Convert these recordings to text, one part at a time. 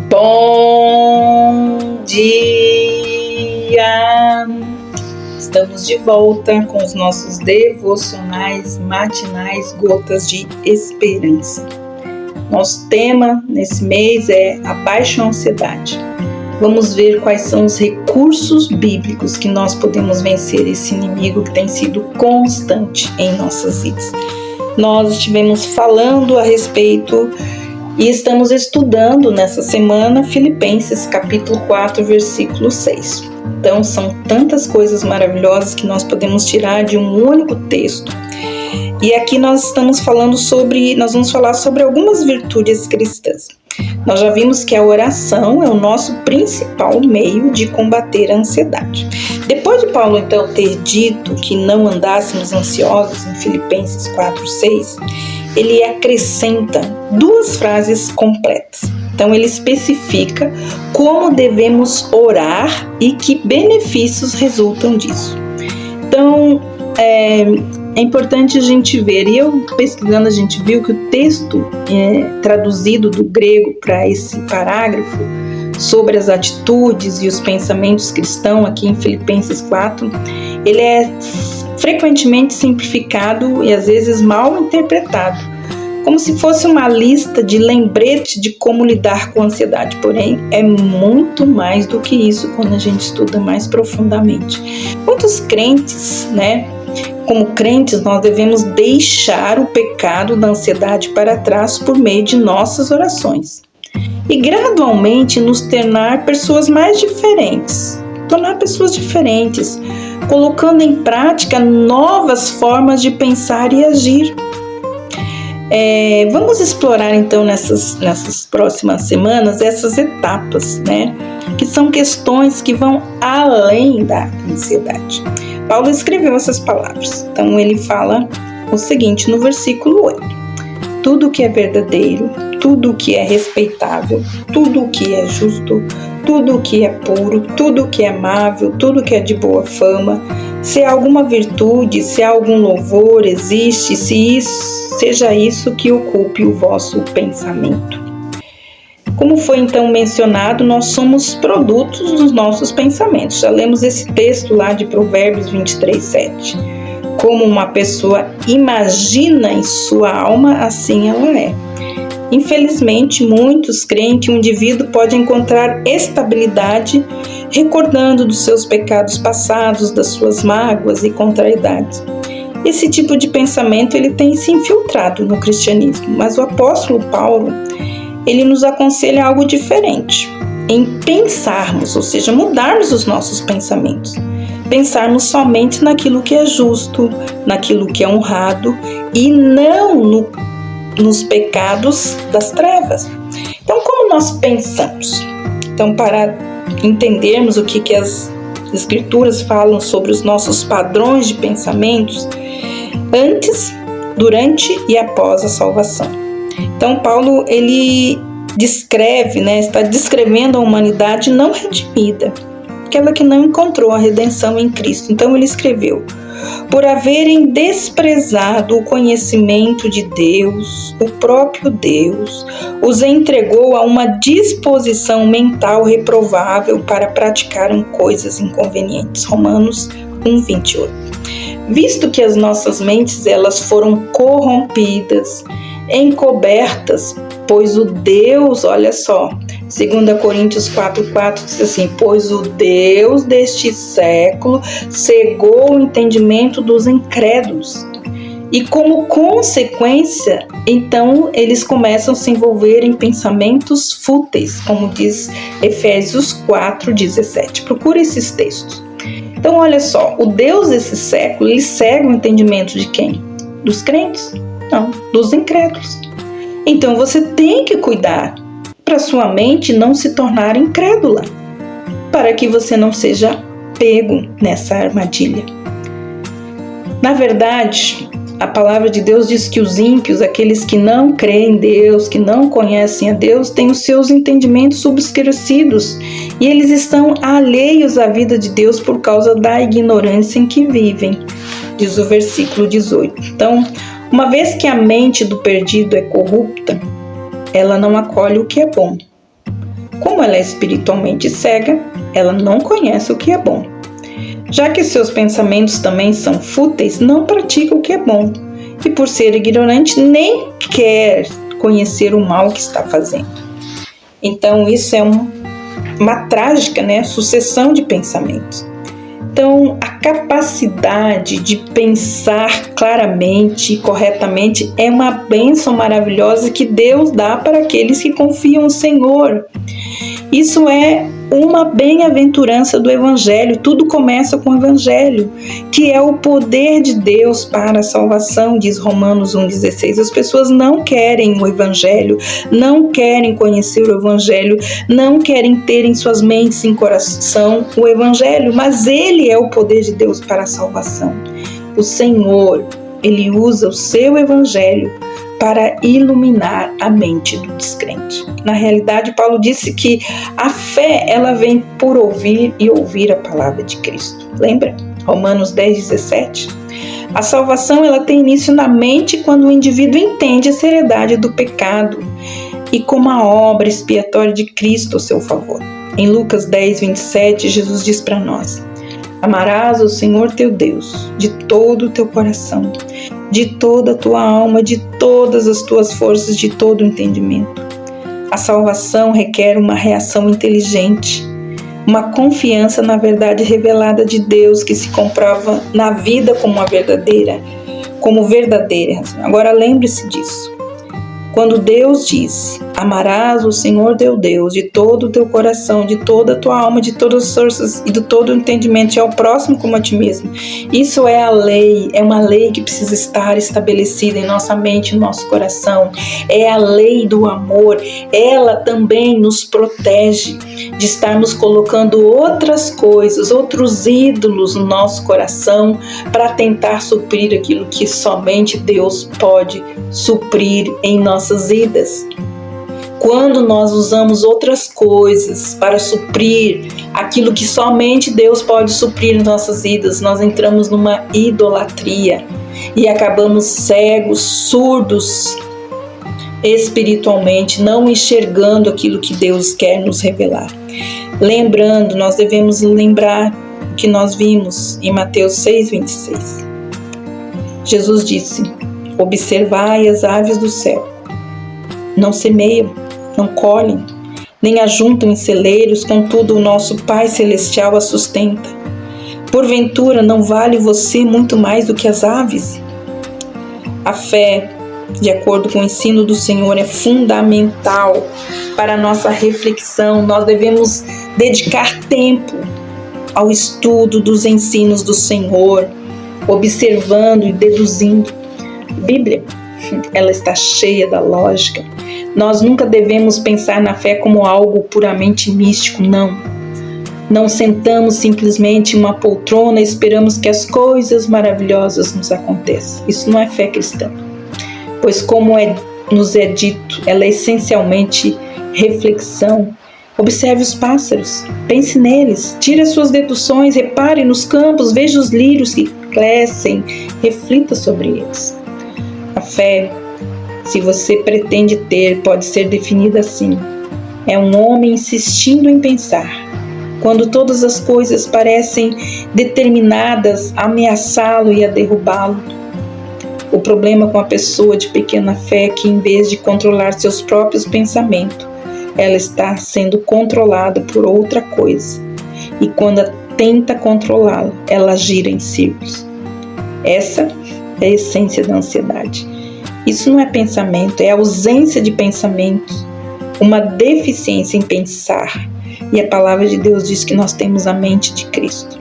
Bom dia! Estamos de volta com os nossos devocionais matinais Gotas de Esperança. Nosso tema nesse mês é Abaixe a Ansiedade. Vamos ver quais são os recursos bíblicos que nós podemos vencer esse inimigo que tem sido constante em nossas vidas. Nós estivemos falando a respeito e estamos estudando nessa semana Filipenses capítulo 4, versículo 6. Então são tantas coisas maravilhosas que nós podemos tirar de um único texto. E aqui nós vamos falar sobre algumas virtudes cristãs. Nós já vimos que a oração é o nosso principal meio de combater a ansiedade. Depois de Paulo então ter dito que não andássemos ansiosos em Filipenses 4:6, ele acrescenta duas frases completas. Então ele especifica como devemos orar e que benefícios resultam disso. Então é importante a gente ver, e eu pesquisando a gente viu que o texto traduzido do grego para esse parágrafo sobre as atitudes e os pensamentos cristãos aqui em Filipenses 4, ele é frequentemente simplificado e às vezes mal interpretado, como se fosse uma lista de lembretes de como lidar com a ansiedade. Porém, é muito mais do que isso quando a gente estuda mais profundamente. Muitos crentes, como crentes, nós devemos deixar o pecado da ansiedade para trás por meio de nossas orações e gradualmente nos tornar pessoas diferentes, colocando em prática novas formas de pensar e agir. Vamos explorar então nessas próximas semanas essas etapas, que são questões que vão além da ansiedade. Paulo escreveu essas palavras, então ele fala o seguinte no versículo 8: tudo que é verdadeiro, tudo que é respeitável, tudo que é justo, tudo que é puro, tudo que é amável, tudo que é de boa fama, se há alguma virtude, se há algum louvor existe, seja isso que ocupe o vosso pensamento. Como foi então mencionado, nós somos produtos dos nossos pensamentos. Já lemos esse texto lá de Provérbios 23:7. Como uma pessoa imagina em sua alma, assim ela é. Infelizmente, muitos creem que um indivíduo pode encontrar estabilidade recordando dos seus pecados passados, das suas mágoas e contrariedades. Esse tipo de pensamento ele tem se infiltrado no cristianismo, mas o apóstolo Paulo ele nos aconselha algo diferente, em pensarmos, ou seja, mudarmos os nossos pensamentos. Pensarmos somente naquilo que é justo, naquilo que é honrado e não nos pecados das trevas. Então, como nós pensamos? Então, para entendermos o que as Escrituras falam sobre os nossos padrões de pensamentos, antes, durante e após a salvação. Então, Paulo, ele está descrevendo a humanidade não redimida, aquela que não encontrou a redenção em Cristo. Então, ele escreveu: por haverem desprezado o conhecimento de Deus, o próprio Deus os entregou a uma disposição mental reprovável para praticarem coisas inconvenientes. Romanos 1:28. Visto que as nossas mentes elas foram corrompidas, encobertas, pois o Deus, olha só, 2 Coríntios 4:4 diz assim: pois o Deus deste século cegou o entendimento dos incrédulos. E como consequência, então, eles começam a se envolver em pensamentos fúteis, como diz Efésios 4:17. Procure esses textos. Então, olha só, o Deus desse século, ele cega o entendimento de quem? Dos crentes? Não, dos incrédulos. Então, você tem que cuidar para sua mente não se tornar incrédula, para que você não seja pego nessa armadilha. Na verdade, a palavra de Deus diz que os ímpios, aqueles que não creem em Deus, que não conhecem a Deus, têm os seus entendimentos obscurecidos e eles estão alheios à vida de Deus por causa da ignorância em que vivem, diz o versículo 18. Então, uma vez que a mente do perdido é corrupta, ela não acolhe o que é bom. Como ela é espiritualmente cega, ela não conhece o que é bom. Já que seus pensamentos também são fúteis, não pratica o que é bom. E por ser ignorante, nem quer conhecer o mal que está fazendo. Então isso é uma trágica, sucessão de pensamentos. Então a capacidade de pensar claramente e corretamente é uma bênção maravilhosa que Deus dá para aqueles que confiam no Senhor. Isso é uma bem-aventurança do Evangelho. Tudo começa com o Evangelho, que é o poder de Deus para a salvação, diz Romanos 1,16. As pessoas não querem o Evangelho, não querem conhecer o Evangelho, não querem ter em suas mentes e em coração o Evangelho, mas ele é o poder de Deus para a salvação. O Senhor, ele usa o seu Evangelho para iluminar a mente do descrente. Na realidade, Paulo disse que a fé, ela vem por ouvir e ouvir a palavra de Cristo. Lembra? Romanos 10,17. A salvação, ela tem início na mente quando o indivíduo entende a seriedade do pecado e como a obra expiatória de Cristo ao seu favor. Em Lucas 10,27, Jesus diz para nós: amarás o Senhor teu Deus de todo o teu coração, de toda a tua alma, de todas as tuas forças, de todo o entendimento. A salvação requer uma reação inteligente, uma confiança na verdade revelada de Deus que se comprova na vida como verdadeira. Agora lembre-se disso. Quando Deus disse: amarás o Senhor teu Deus de todo o teu coração, de toda a tua alma, de todas as forças e de todo o entendimento, e ao próximo como a ti mesmo. Isso é a lei, é uma lei que precisa estar estabelecida em nossa mente, no nosso coração. É a lei do amor. Ela também nos protege de estarmos colocando outras coisas, outros ídolos no nosso coração para tentar suprir aquilo que somente Deus pode suprir em nossas vidas. Quando nós usamos outras coisas para suprir aquilo que somente Deus pode suprir em nossas vidas, nós entramos numa idolatria e acabamos cegos, surdos espiritualmente, não enxergando aquilo que Deus quer nos revelar. Lembrando, nós devemos lembrar o que nós vimos em Mateus 6,26. Jesus disse: observai as aves do céu, não semeiam, não colhem, nem ajuntam em celeiros, contudo o nosso Pai Celestial a sustenta. Porventura não vale você muito mais do que as aves? A fé, de acordo com o ensino do Senhor, é fundamental para a nossa reflexão. Nós devemos dedicar tempo ao estudo dos ensinos do Senhor, observando e deduzindo. A Bíblia, ela está cheia da lógica. Nós nunca devemos pensar na fé como algo puramente místico, não. Não sentamos simplesmente em uma poltrona e esperamos que as coisas maravilhosas nos aconteçam. Isso não é fé cristã. Pois como nos é dito, ela é essencialmente reflexão. Observe os pássaros, pense neles, tire as suas deduções, repare nos campos, veja os lírios que crescem, reflita sobre eles. A fé, se você pretende ter, pode ser definida assim: é um homem insistindo em pensar, quando todas as coisas parecem determinadas a ameaçá-lo e a derrubá-lo. O problema com a pessoa de pequena fé é que, em vez de controlar seus próprios pensamentos, ela está sendo controlada por outra coisa. E quando tenta controlá-la, ela gira em círculos. Essa é a essência da ansiedade. Isso não é pensamento, é ausência de pensamento, uma deficiência em pensar. E a palavra de Deus diz que nós temos a mente de Cristo.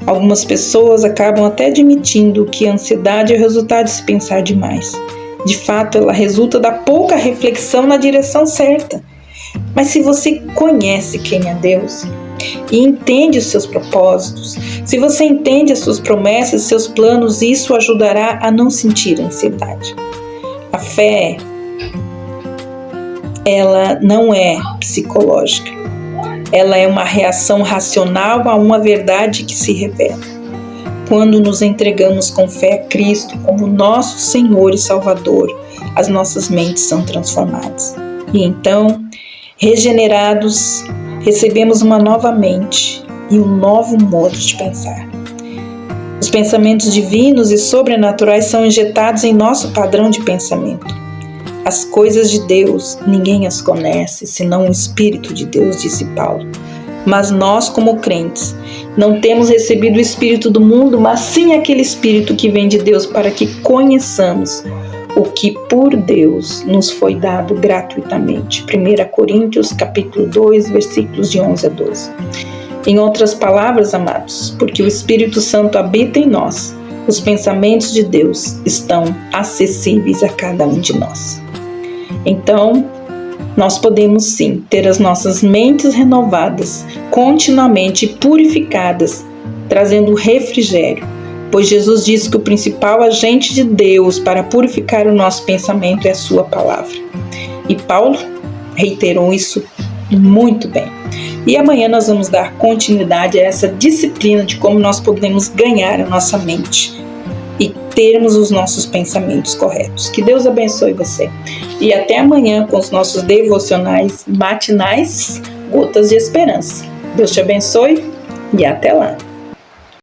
Algumas pessoas acabam até admitindo que a ansiedade é o resultado de se pensar demais. De fato, ela resulta da pouca reflexão na direção certa. Mas se você conhece quem é Deus e entende os seus propósitos, se você entende as suas promessas e seus planos, isso ajudará a não sentir ansiedade. A fé, ela não é psicológica. Ela é uma reação racional a uma verdade que se revela. Quando nos entregamos com fé a Cristo como nosso Senhor e Salvador, as nossas mentes são transformadas. E então, regenerados, recebemos uma nova mente e um novo modo de pensar. Os pensamentos divinos e sobrenaturais são injetados em nosso padrão de pensamento. As coisas de Deus, ninguém as conhece, senão o Espírito de Deus, disse Paulo. Mas nós, como crentes, não temos recebido o Espírito do mundo, mas sim aquele Espírito que vem de Deus, para que conheçamos o que por Deus nos foi dado gratuitamente. 1 Coríntios capítulo 2, versículos de 11 a 12. Em outras palavras, amados, porque o Espírito Santo habita em nós, os pensamentos de Deus estão acessíveis a cada um de nós. Então, nós podemos sim ter as nossas mentes renovadas, continuamente purificadas, trazendo refrigério, pois Jesus disse que o principal agente de Deus para purificar o nosso pensamento é a sua palavra. E Paulo reiterou isso muito bem. E amanhã nós vamos dar continuidade a essa disciplina de como nós podemos ganhar a nossa mente e termos os nossos pensamentos corretos. Que Deus abençoe você. E até amanhã com os nossos devocionais matinais, Gotas de Esperança. Deus te abençoe e até lá.